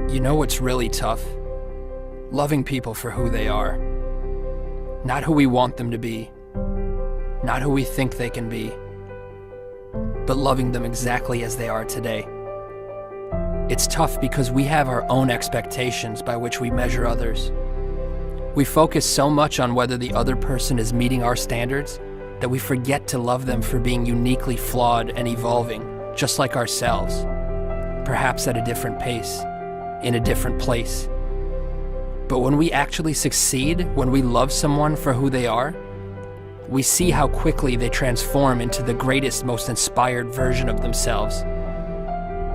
You know what's really tough? Loving people for who they are. Not who we want them to be. Not who we think they can be. But loving them exactly as they are today. It's tough because we have our own expectations by which we measure others. We focus so much on whether the other person is meeting our standards that we forget to love them for being uniquely flawed and evolving, just like ourselves. Perhaps at a different pace, in a different place. But when we actually succeed, when we love someone for who they are, we see how quickly they transform into the greatest, most inspired version of themselves.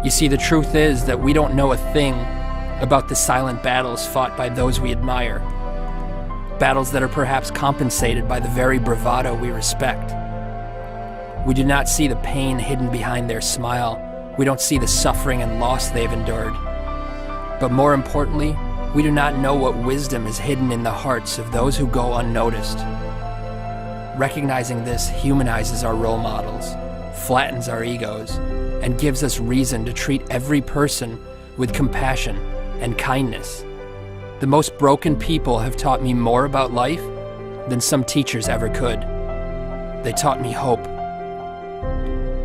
You see, the truth is that we don't know a thing about the silent battles fought by those we admire. Battles that are perhaps compensated by the very bravado we respect. We do not see the pain hidden behind their smile. We don't see the suffering and loss they've endured. But more importantly, we do not know what wisdom is hidden in the hearts of those who go unnoticed. Recognizing this humanizes our role models, flattens our egos, and gives us reason to treat every person with compassion and kindness. The most broken people have taught me more about life than some teachers ever could. They taught me hope.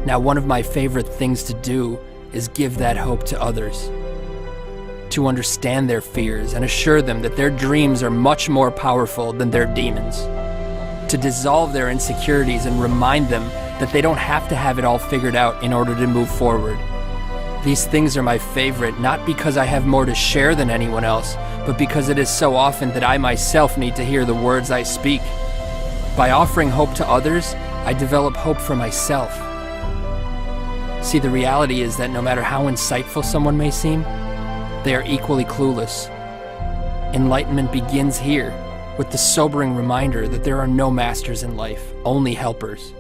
Now, one of my favorite things to do is give that hope to others. To understand their fears and assure them that their dreams are much more powerful than their demons. To dissolve their insecurities and remind them that they don't have to have it all figured out in order to move forward. These things are my favorite, not because I have more to share than anyone else, but because it is so often that I myself need to hear the words I speak. By offering hope to others, I develop hope for myself. See, the reality is that no matter how insightful someone may seem, they are equally clueless. Enlightenment begins here, with the sobering reminder that there are no masters in life, only helpers.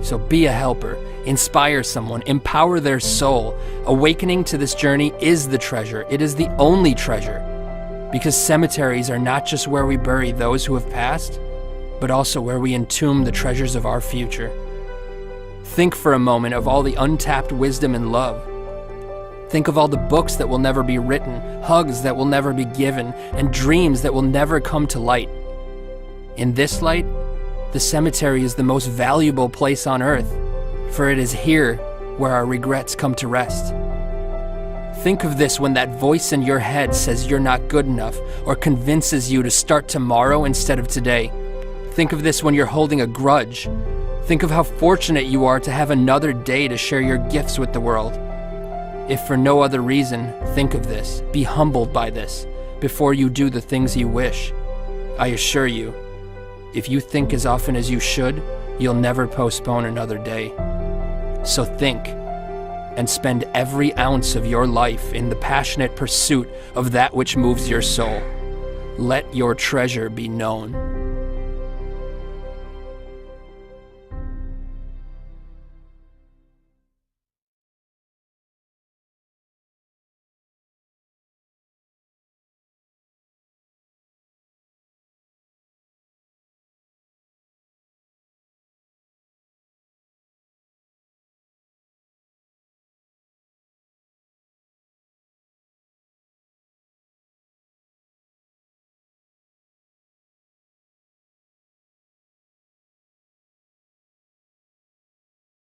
So be a helper, inspire someone, empower their soul. Awakening to this journey is the treasure. It is the only treasure. Because cemeteries are not just where we bury those who have passed, but also where we entomb the treasures of our future. Think for a moment of all the untapped wisdom and love. Think of all the books that will never be written, hugs that will never be given, and dreams that will never come to light. In this light, the cemetery is the most valuable place on earth, for it is here where our regrets come to rest. Think of this when that voice in your head says you're not good enough or convinces you to start tomorrow instead of today. Think of this when you're holding a grudge. Think of how fortunate you are to have another day to share your gifts with the world. If for no other reason, think of this. Be humbled by this before you do the things you wish. I assure you, if you think as often as you should, you'll never postpone another day. So think, and spend every ounce of your life in the passionate pursuit of that which moves your soul. Let your treasure be known.